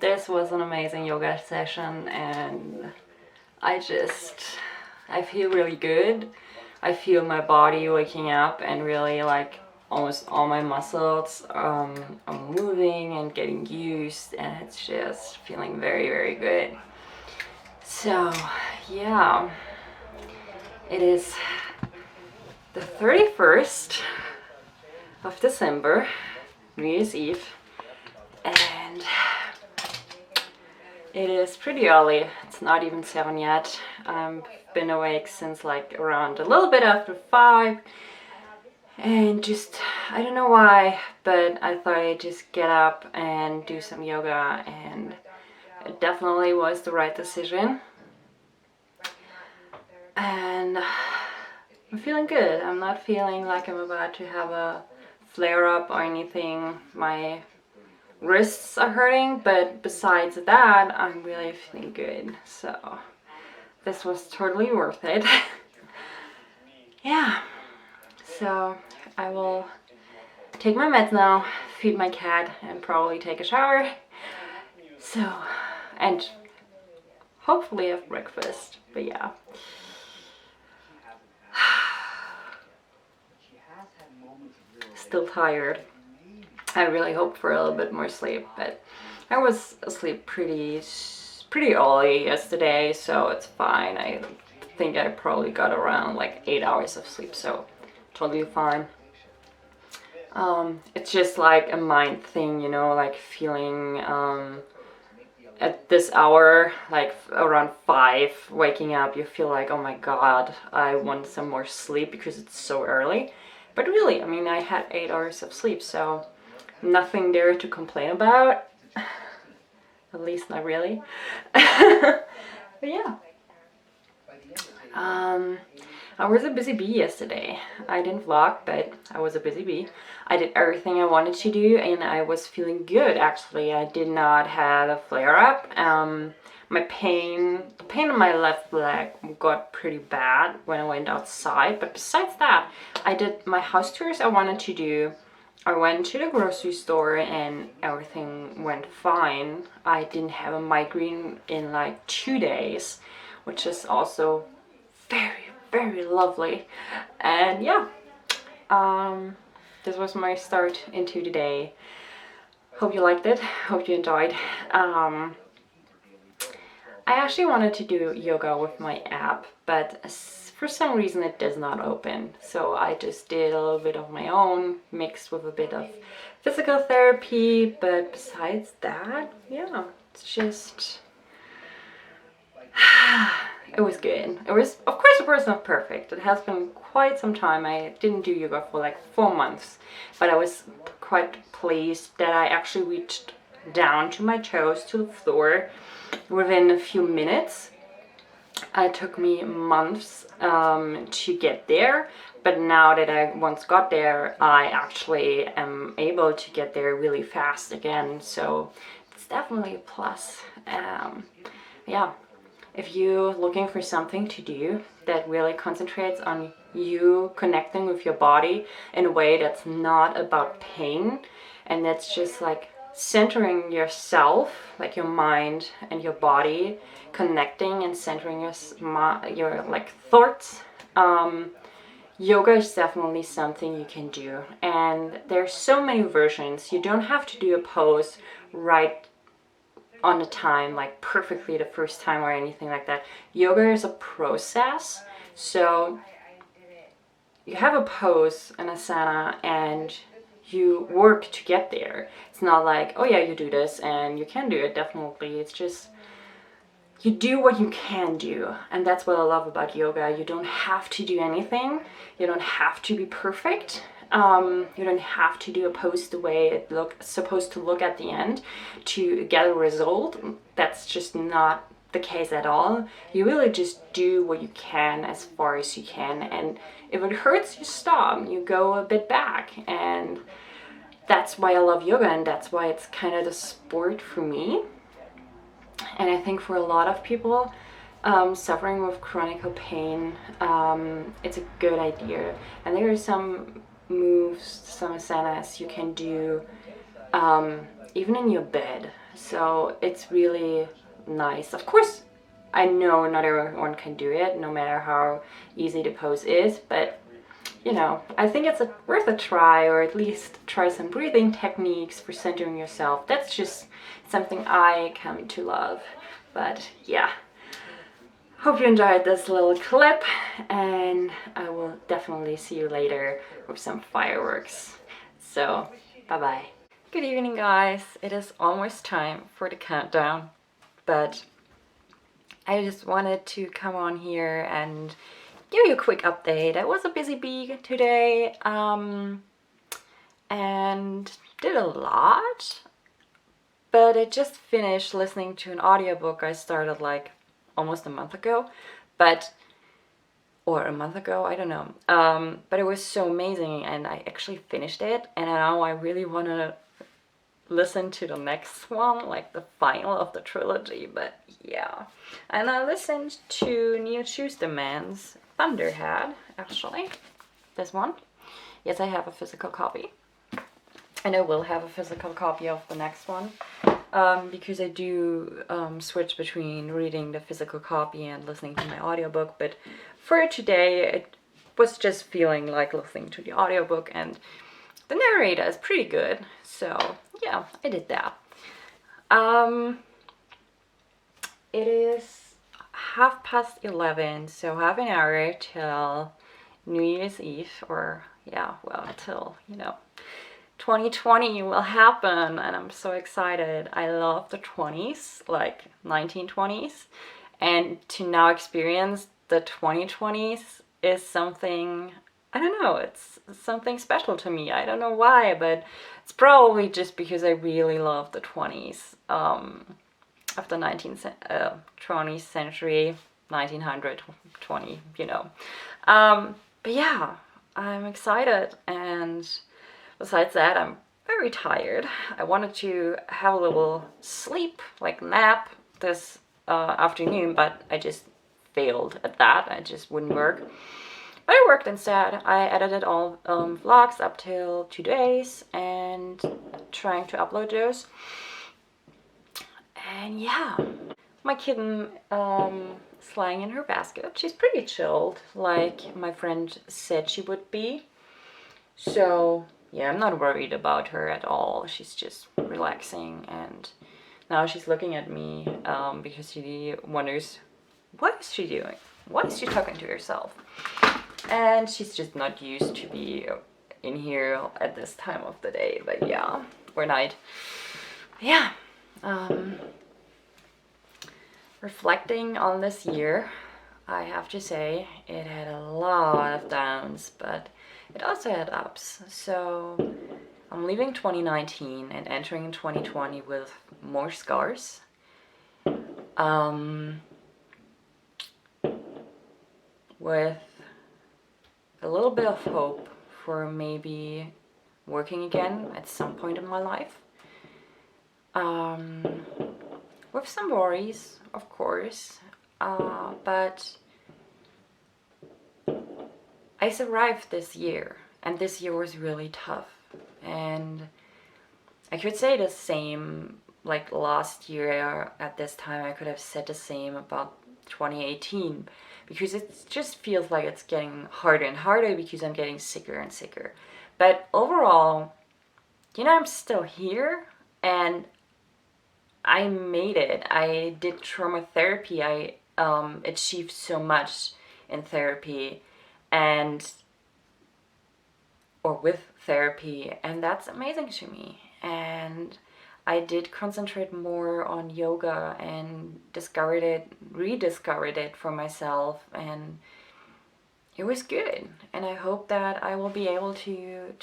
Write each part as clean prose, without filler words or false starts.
this was an amazing yoga session, and I feel really good. I feel my body waking up and really like almost all my muscles are moving and getting used, and it's just feeling very, very good. So yeah, it is the 31st of December, New Year's Eve, and it is pretty early. It's not even 7 yet. I've been awake since like around a little bit after 5, and just, I don't know why, but I thought I'd just get up and do some yoga, and it definitely was the right decision. And I'm feeling good. I'm not feeling like I'm about to have a flare-up or anything. My wrists are hurting, but besides that, I'm really feeling good. So this was totally worth it. Yeah. So I will take my meds now, feed my cat, and probably take a shower. So, and hopefully have breakfast. But yeah. Still tired. I really hoped for a little bit more sleep, but I was asleep pretty early yesterday, so it's fine. I think I probably got around like 8 hours of sleep, so totally fine. It's just like a mind thing, you know, like feeling at this hour, like around 5, waking up, you feel like, oh my god, I want some more sleep because it's so early. But really, I mean, I had 8 hours of sleep, so nothing there to complain about. At least not really. But yeah. I was a busy bee yesterday. I didn't vlog, but I was a busy bee. I did everything I wanted to do, and I was feeling good, actually. I did not have a flare-up. The pain in my left leg got pretty bad when I went outside, but besides that, I did my house tours I wanted to do. I went to the grocery store and everything went fine. I didn't have a migraine in like 2 days, which is also very, very lovely. And yeah, this was my start into the day. Hope you liked it. Hope you enjoyed. I actually wanted to do yoga with my app, but for some reason it does not open. So I just did a little bit of my own, mixed with a bit of physical therapy. But besides that, yeah, it's just... it was good. It was, of course, it was not perfect. It has been quite some time. I didn't do yoga for like 4 months, but I was quite pleased that I actually reached down to my toes to the floor within a few minutes. It took me months to get there, but now that I once got there, I actually am able to get there really fast again, so it's definitely a plus. Yeah, if you're looking for something to do that really concentrates on you connecting with your body in a way that's not about pain, and that's just like centering yourself, like your mind and your body, connecting and centering your like thoughts, yoga is definitely something you can do. And there's so many versions. You don't have to do a pose right on the time, like perfectly the first time or anything like that. Yoga is a process, so you have a pose, an asana, and you work to get there. It's not like, oh yeah, you do this and you can do it, definitely. It's just, you do what you can do. And that's what I love about yoga. You don't have to do anything. You don't have to be perfect. You don't have to do a pose the way it's supposed to look at the end to get a result. That's just not the case at all. You really just do what you can as far as you can, and if it hurts, you stop, you go a bit back. And that's why I love yoga, and that's why it's kind of the sport for me. And I think for a lot of people suffering with chronic pain, it's a good idea. And there are some moves, some asanas you can do even in your bed. So it's really nice. Of course, I know not everyone can do it, no matter how easy the pose is, but you know, I think it's worth a try, or at least try some breathing techniques for centering yourself. That's just something I come to love. But yeah, hope you enjoyed this little clip, and I will definitely see you later with some fireworks. So, bye bye. Good evening, guys. It is almost time for the countdown, but I just wanted to come on here and give you a quick update. I was a busy bee today, and did a lot, but I just finished listening to an audiobook I started like almost a month ago, or a month ago, I don't know. But it was so amazing, and I actually finished it, and now I really want to listen to the next one, like the final of the trilogy. But yeah, and I listened to Neil Schusterman's Thunderhead, actually, this one. Yes, I have a physical copy, and I will have a physical copy of the next one, because I do switch between reading the physical copy and listening to my audiobook. But for today, it was just feeling like listening to the audiobook, and the narrator is pretty good, so yeah, I did that. It is 11:30, so half an hour till New Year's Eve, or yeah, well, till, you know, 2020 will happen, and I'm so excited. I love the 20s, like 1920s, and to now experience the 2020s is something, I don't know, it's something special to me. I don't know why, but it's probably just because I really love the 20s of the 20th century, 1920, you know. But yeah, I'm excited, and besides that, I'm very tired. I wanted to have a little sleep, like nap, this afternoon, but I just failed at that. It just wouldn't work. But it worked instead. I edited all vlogs up till 2 days and trying to upload those. And yeah, my kitten is lying in her basket. She's pretty chilled, like my friend said she would be. So yeah, I'm not worried about her at all. She's just relaxing, and now she's looking at me because she wonders, what is she doing? Why is she talking to herself? And she's just not used to be in here at this time of the day, but yeah, or night. Yeah, reflecting on this year, I have to say it had a lot of downs, but it also had ups. So I'm leaving 2019 and entering 2020 with more scars. With a little bit of hope for maybe working again at some point in my life. With some worries, of course, but I survived this year, and this year was really tough. And I could say the same, like last year at this time, I could have said the same about 2018, because it just feels like it's getting harder and harder because I'm getting sicker and sicker. But overall, you know, I'm still here, and I made it. I did trauma therapy. I achieved so much in therapy, or with therapy, and that's amazing to me. And I did concentrate more on yoga and rediscovered it for myself, and it was good. And I hope that I will be able to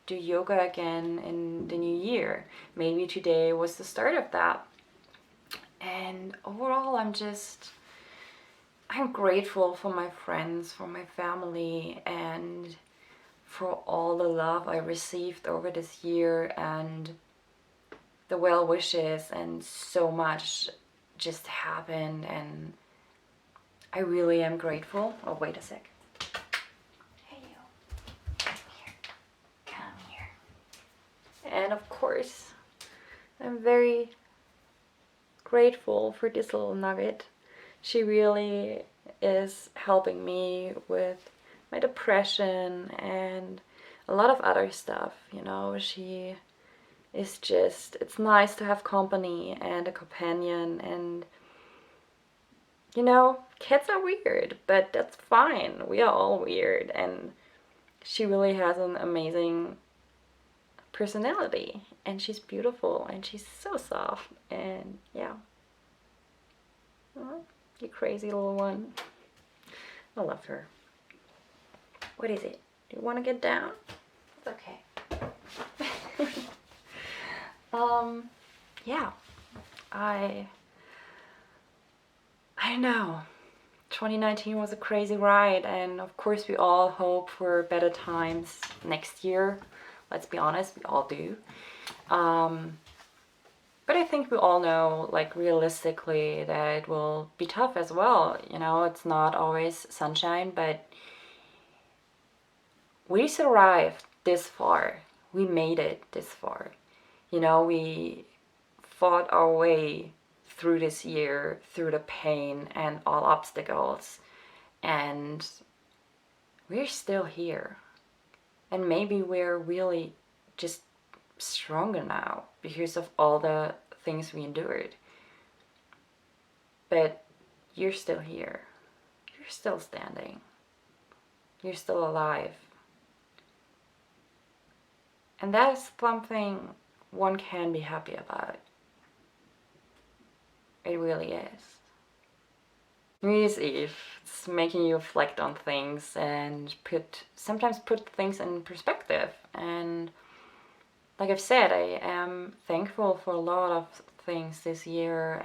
do yoga again in the new year. Maybe today was the start of that. And overall, I'm grateful for my friends, for my family, and for all the love I received over this year, and the well wishes, and so much just happened, and I really am grateful. Oh, wait a sec. Hey, you. Come here. Come here. And of course, I'm very grateful for this little nugget. She really is helping me with my depression and a lot of other stuff, you know. She is just, it's nice to have company and a companion, and you know, kids are weird, but that's fine. We are all weird, and she really has an amazing personality, and she's beautiful, and she's so soft, and yeah. Oh, you crazy little one. I love her. What is it? Do you want to get down? It's okay. Yeah. I know. 2019 was a crazy ride, and of course we all hope for better times next year. Let's be honest, we all do. But I think we all know, like, realistically, that it will be tough as well. You know, it's not always sunshine, but we survived this far. We made it this far. You know, we fought our way through this year, through the pain and all obstacles, and we're still here. And maybe we're really just stronger now because of all the things we endured. But you're still here. You're still standing. You're still alive. And that is something one can be happy about. It really is. New Year's Eve, it's making you reflect on things and sometimes put things in perspective. And like I've said, I am thankful for a lot of things this year,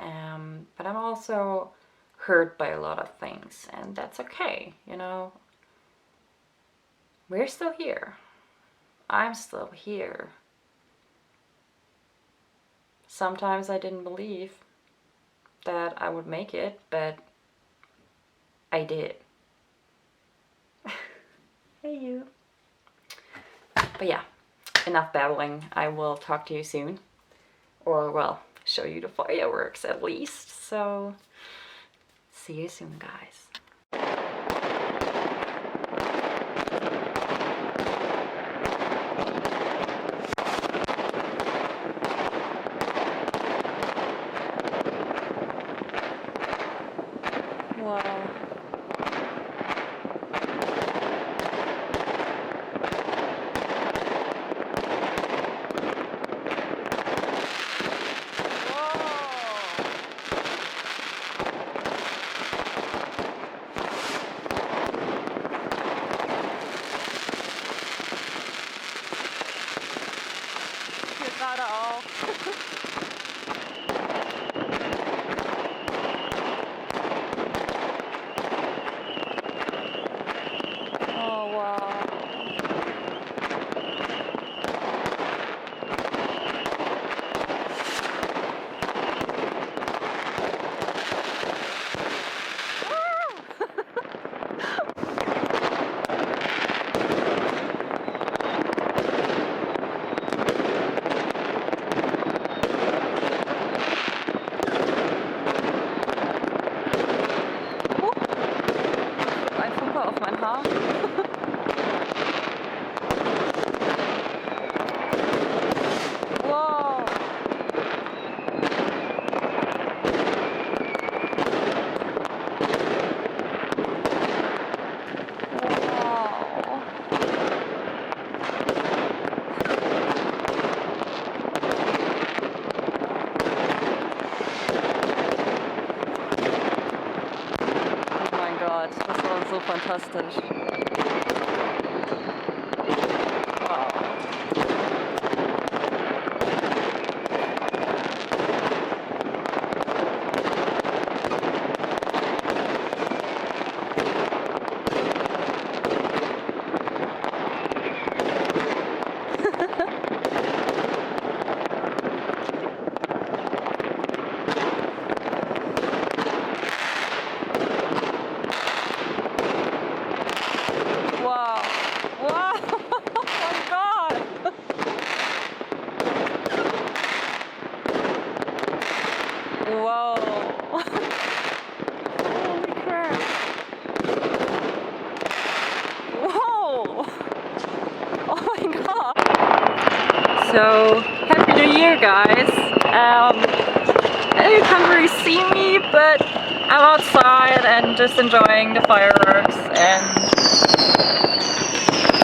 but I'm also hurt by a lot of things, and that's okay, you know. We're still here. I'm still here. Sometimes I didn't believe that I would make it, but I did. Hey you. But yeah, enough babbling. I will talk to you soon. Or, well, show you the fireworks at least. So, see you soon, guys. Wow. Hier gerade auch. Oh wow. Ein Funke auf mein Haar. Wow. Wow. Oh mein Gott, das war so fantastisch. Wow. So Happy New Year, guys. You can't really see me, but I'm outside and just enjoying the fireworks, and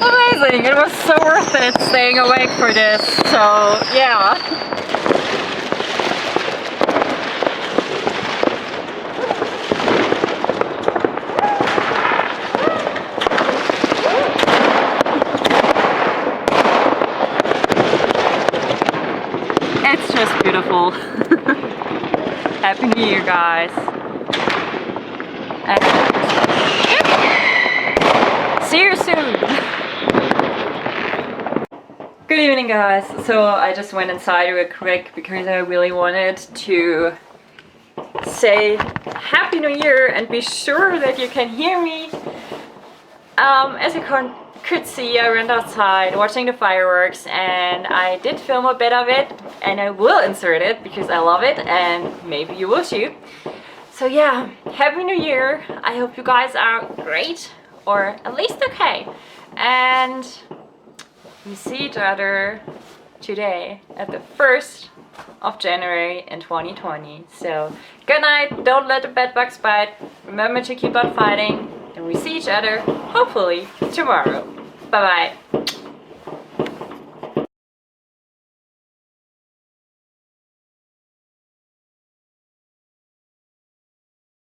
amazing. It was so worth it staying awake for this. So yeah. It's just beautiful. Happy New Year, guys. And see you soon. Good evening, guys. So I just went inside real quick because I really wanted to say Happy New Year and be sure that you can hear me. As you could see, I went outside watching the fireworks, and I did film a bit of it, and I will insert it because I love it, and maybe you will too. So yeah, Happy New Year. I hope you guys are great, or at least okay, and we see each other today at the 1st of January in 2020. So good night, don't let the bed bugs bite, remember to keep on fighting, and we see each other hopefully tomorrow. Bye bye.